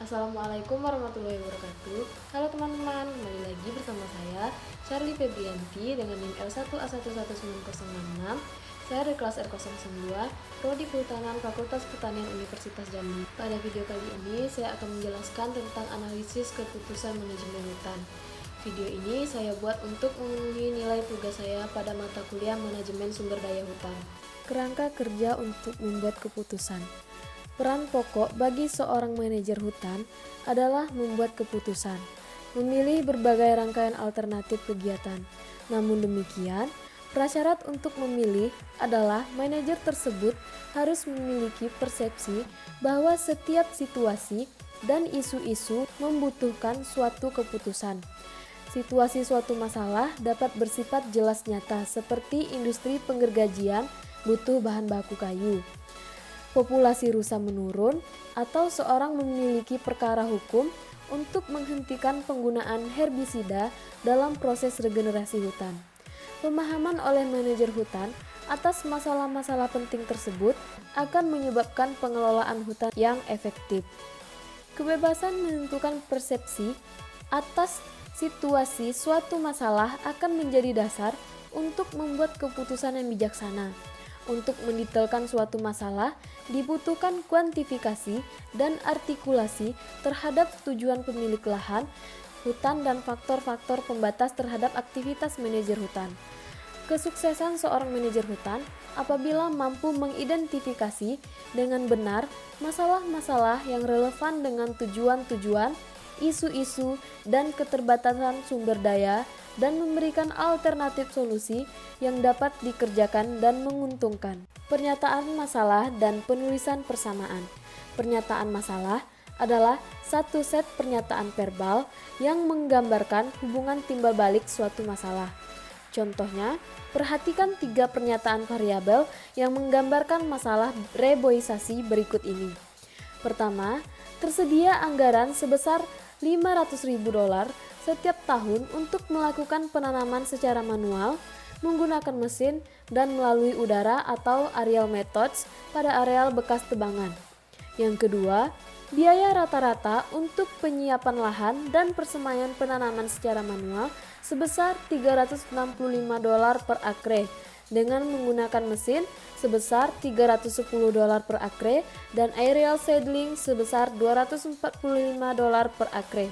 Assalamualaikum warahmatullahi wabarakatuh. Halo teman-teman, kembali lagi bersama saya Charlie Febrianti dengan NIM L1A11906. Saya dari kelas R02, Prodi Kehutanan Fakultas Pertanian Universitas Jambi. Pada video kali ini saya akan menjelaskan tentang analisis keputusan manajemen hutan. Video ini saya buat untuk memenuhi nilai tugas saya pada mata kuliah manajemen sumber daya hutan. Kerangka kerja untuk membuat keputusan. Peran pokok bagi seorang manajer hutan adalah membuat keputusan, memilih berbagai rangkaian alternatif kegiatan. Namun demikian, prasyarat untuk memilih adalah manajer tersebut harus memiliki persepsi bahwa setiap situasi dan isu-isu membutuhkan suatu keputusan. Situasi suatu masalah dapat bersifat jelas nyata seperti industri penggergajian butuh bahan baku kayu, populasi rusa menurun, atau seorang memiliki perkara hukum untuk menghentikan penggunaan herbisida dalam proses regenerasi hutan. Pemahaman oleh manajer hutan atas masalah-masalah penting tersebut akan menyebabkan pengelolaan hutan yang efektif. Kebebasan menentukan persepsi atas situasi suatu masalah akan menjadi dasar untuk membuat keputusan yang bijaksana. Untuk mendetailkan suatu masalah, dibutuhkan kuantifikasi dan artikulasi terhadap tujuan pemilik lahan, hutan dan faktor-faktor pembatas terhadap aktivitas manajer hutan. Kesuksesan seorang manajer hutan apabila mampu mengidentifikasi dengan benar masalah-masalah yang relevan dengan tujuan-tujuan, isu-isu, dan keterbatasan sumber daya, dan memberikan alternatif solusi yang dapat dikerjakan dan menguntungkan. Pernyataan masalah dan penulisan persamaan. Pernyataan masalah adalah satu set pernyataan verbal yang menggambarkan hubungan timbal balik suatu masalah. Contohnya, perhatikan 3 pernyataan variabel yang menggambarkan masalah reboisasi berikut ini. Pertama, tersedia anggaran sebesar $500.000 setiap tahun untuk melakukan penanaman secara manual, menggunakan mesin, dan melalui udara atau aerial methods pada areal bekas tebangan. Yang kedua, biaya rata-rata untuk penyiapan lahan dan persemaian penanaman secara manual sebesar $365 per akre, dengan menggunakan mesin sebesar $310 per akre dan aerial seedling sebesar $245 per akre.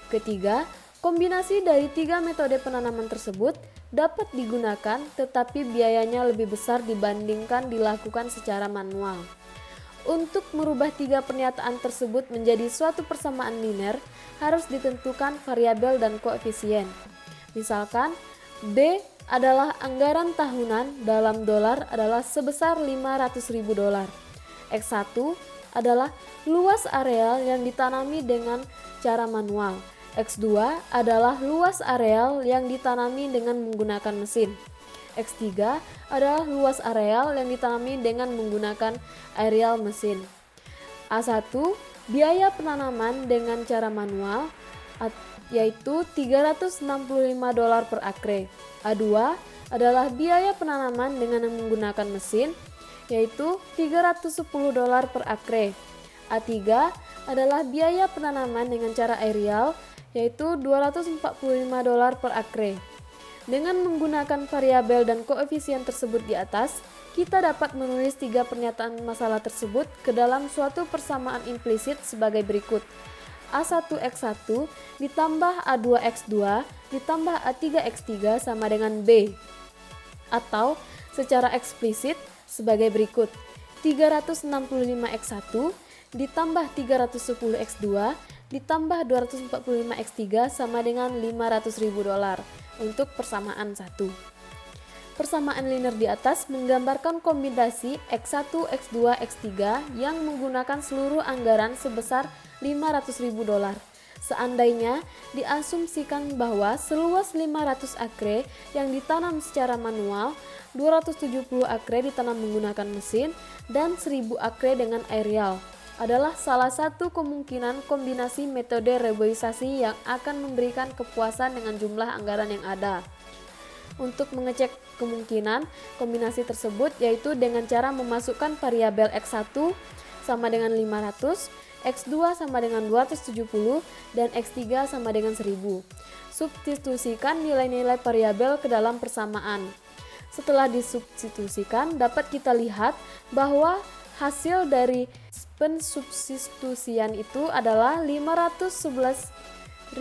Ketiga, kombinasi dari 3 metode penanaman tersebut dapat digunakan tetapi biayanya lebih besar dibandingkan dilakukan secara manual. Untuk merubah 3 pernyataan tersebut menjadi suatu persamaan linear, harus ditentukan variabel dan koefisien. Misalkan, B adalah anggaran tahunan dalam dolar adalah sebesar $500.000. X1 adalah luas areal yang ditanami dengan cara manual. X2 adalah luas areal yang ditanami dengan menggunakan mesin. X3 adalah luas areal yang ditanami dengan menggunakan aerial mesin. A1 biaya penanaman dengan cara manual yaitu $365 per akre. A2 adalah biaya penanaman dengan menggunakan mesin yaitu $310 per akre. A3 adalah biaya penanaman dengan cara aerial yaitu $245 per akre. Dengan menggunakan variabel dan koefisien tersebut di atas, kita dapat menulis 3 pernyataan masalah tersebut ke dalam suatu persamaan implisit sebagai berikut. A1X1 ditambah A2X2 ditambah A3X3 sama dengan B. Atau secara eksplisit sebagai berikut. 365X1 ditambah 310X2 ditambah 245X3 sama dengan $500.000 untuk persamaan 1. Persamaan linear di atas menggambarkan kombinasi X1, X2, X3 yang menggunakan seluruh anggaran sebesar $500.000. Seandainya diasumsikan bahwa seluas 500 akre yang ditanam secara manual, 270 akre ditanam menggunakan mesin, dan 1000 akre dengan aerial, adalah salah satu kemungkinan kombinasi metode reboisasi yang akan memberikan kepuasan dengan jumlah anggaran yang ada. Untuk mengecek kemungkinan kombinasi tersebut yaitu dengan cara memasukkan variabel X1 sama dengan 500, X2 sama dengan 270, dan X3 sama dengan 1000. Substitusikan nilai-nilai variabel ke dalam persamaan. Setelah disubstitusikan, dapat kita lihat bahwa hasil dari pensubstitusian itu adalah $511.200,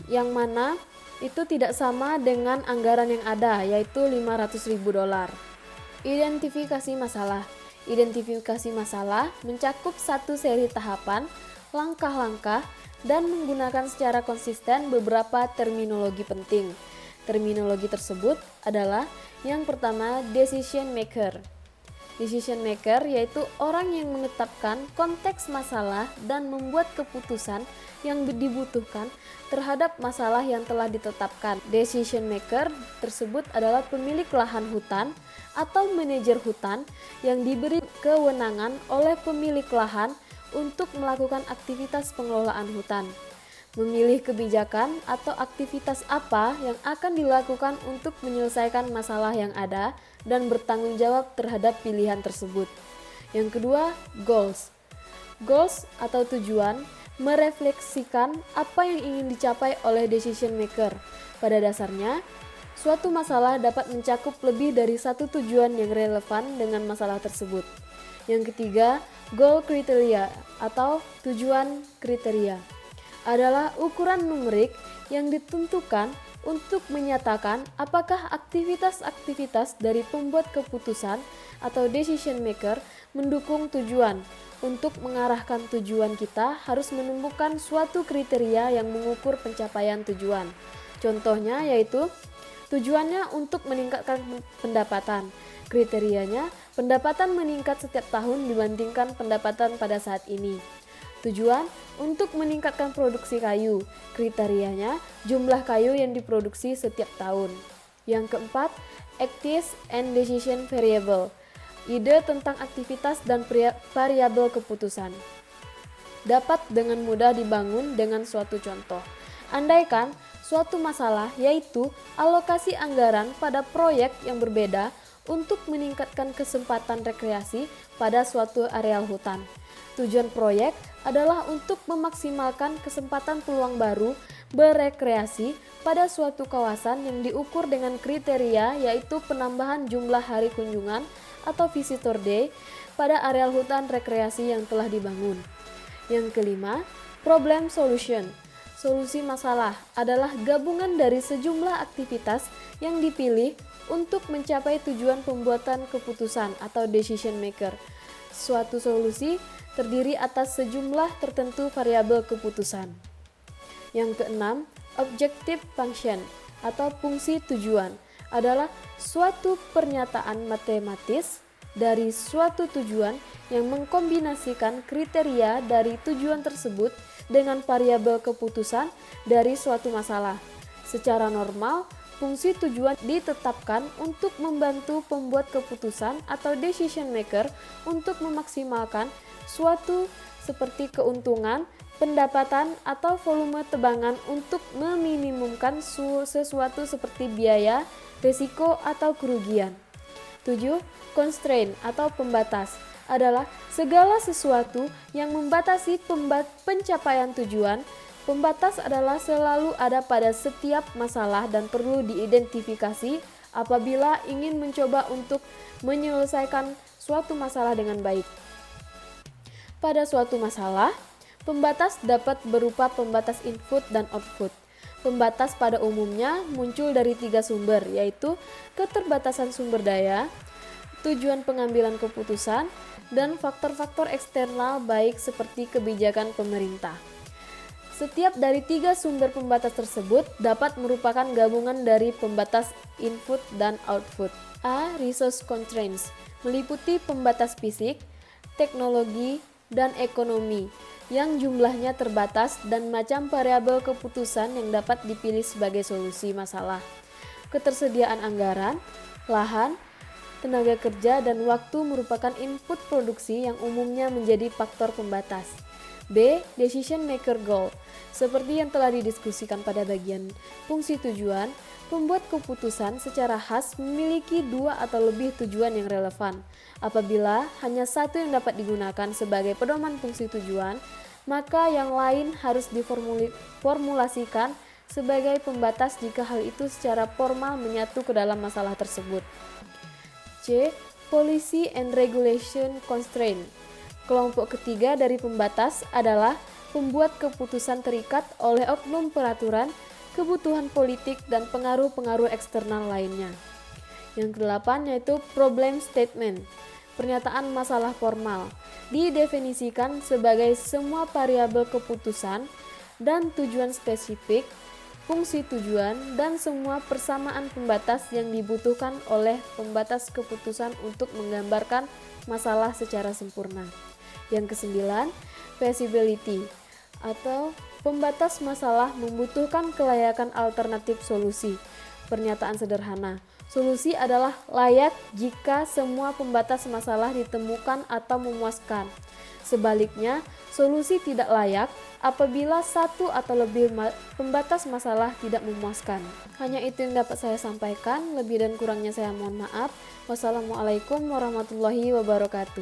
yang mana itu tidak sama dengan anggaran yang ada, yaitu $500.000. Identifikasi masalah. Identifikasi masalah mencakup satu seri tahapan, langkah-langkah, dan menggunakan secara konsisten beberapa terminologi penting. Terminologi tersebut adalah yang pertama, decision maker. Decision maker yaitu orang yang menetapkan konteks masalah dan membuat keputusan yang dibutuhkan terhadap masalah yang telah ditetapkan. Decision maker tersebut adalah pemilik lahan hutan atau manajer hutan yang diberi kewenangan oleh pemilik lahan untuk melakukan aktivitas pengelolaan hutan. Memilih kebijakan atau aktivitas apa yang akan dilakukan untuk menyelesaikan masalah yang ada dan bertanggung jawab terhadap pilihan tersebut. Yang kedua, goals. Goals atau tujuan merefleksikan apa yang ingin dicapai oleh decision maker. Pada dasarnya, suatu masalah dapat mencakup lebih dari satu tujuan yang relevan dengan masalah tersebut. Yang ketiga, goal criteria atau tujuan kriteria adalah ukuran numerik yang ditentukan untuk menyatakan apakah aktivitas-aktivitas dari pembuat keputusan atau decision maker mendukung tujuan. Untuk mengarahkan tujuan kita harus menemukan suatu kriteria yang mengukur pencapaian tujuan. Contohnya yaitu tujuannya untuk meningkatkan pendapatan. Kriterianya, pendapatan meningkat setiap tahun dibandingkan pendapatan pada saat ini. Tujuan untuk meningkatkan produksi kayu. Kriterianya jumlah kayu yang diproduksi setiap tahun. Yang keempat, activities and decision variable. Ide tentang aktivitas dan variabel keputusan dapat dengan mudah dibangun dengan suatu contoh. Andaikan suatu masalah yaitu alokasi anggaran pada proyek yang berbeda untuk meningkatkan kesempatan rekreasi pada suatu areal hutan. Tujuan proyek adalah untuk memaksimalkan kesempatan peluang baru berekreasi pada suatu kawasan yang diukur dengan kriteria yaitu penambahan jumlah hari kunjungan atau visitor day pada areal hutan rekreasi yang telah dibangun. Yang kelima, problem solution. Solusi masalah adalah gabungan dari sejumlah aktivitas yang dipilih untuk mencapai tujuan pembuatan keputusan atau decision maker. Suatu solusi terdiri atas sejumlah tertentu variabel keputusan. Yang keenam, objective function atau fungsi tujuan adalah suatu pernyataan matematis dari suatu tujuan yang mengkombinasikan kriteria dari tujuan tersebut dengan variabel keputusan dari suatu masalah. Secara normal, fungsi tujuan ditetapkan untuk membantu pembuat keputusan atau decision maker untuk memaksimalkan suatu seperti keuntungan, pendapatan, atau volume tebangan untuk meminimumkan sesuatu seperti biaya, risiko, atau kerugian. 7. Constraint atau pembatas adalah segala sesuatu yang membatasi pencapaian tujuan. Pembatas adalah selalu ada pada setiap masalah dan perlu diidentifikasi apabila ingin mencoba untuk menyelesaikan suatu masalah dengan baik. Pada suatu masalah, pembatas dapat berupa pembatas input dan output. Pembatas pada umumnya muncul dari 3 sumber, yaitu keterbatasan sumber daya, tujuan pengambilan keputusan, dan faktor-faktor eksternal baik seperti kebijakan pemerintah. Setiap dari 3 sumber pembatas tersebut dapat merupakan gabungan dari pembatas input dan output. A. Resource constraints meliputi pembatas fisik, teknologi, dan ekonomi yang jumlahnya terbatas dan macam variabel keputusan yang dapat dipilih sebagai solusi masalah. Ketersediaan anggaran, lahan, tenaga kerja, dan waktu merupakan input produksi yang umumnya menjadi faktor pembatas. B. Decision maker goal. Seperti yang telah didiskusikan pada bagian fungsi tujuan, Pembuat keputusan secara khas memiliki dua atau lebih tujuan yang relevan. Apabila hanya satu yang dapat digunakan sebagai pedoman fungsi tujuan, maka yang lain harus diformulasikan sebagai pembatas jika hal itu secara formal menyatu ke dalam masalah tersebut. C. Policy and Regulation Constraint. Kelompok ketiga dari pembatas adalah pembuat keputusan terikat oleh oknum peraturan, kebutuhan politik, dan pengaruh-pengaruh eksternal lainnya. Yang kedelapan yaitu problem statement, pernyataan masalah formal, didefinisikan sebagai semua variabel keputusan dan tujuan spesifik, fungsi tujuan, dan semua persamaan pembatas yang dibutuhkan oleh pembatas keputusan untuk menggambarkan masalah secara sempurna. Yang kesembilan, feasibility, atau pembatas masalah membutuhkan kelayakan alternatif solusi. Pernyataan sederhana, solusi adalah layak jika semua pembatas masalah ditemukan atau memuaskan. Sebaliknya, solusi tidak layak apabila satu atau lebih pembatas masalah tidak memuaskan. Hanya itu yang dapat saya sampaikan, lebih dan kurangnya saya mohon maaf. Wassalamualaikum warahmatullahi wabarakatuh.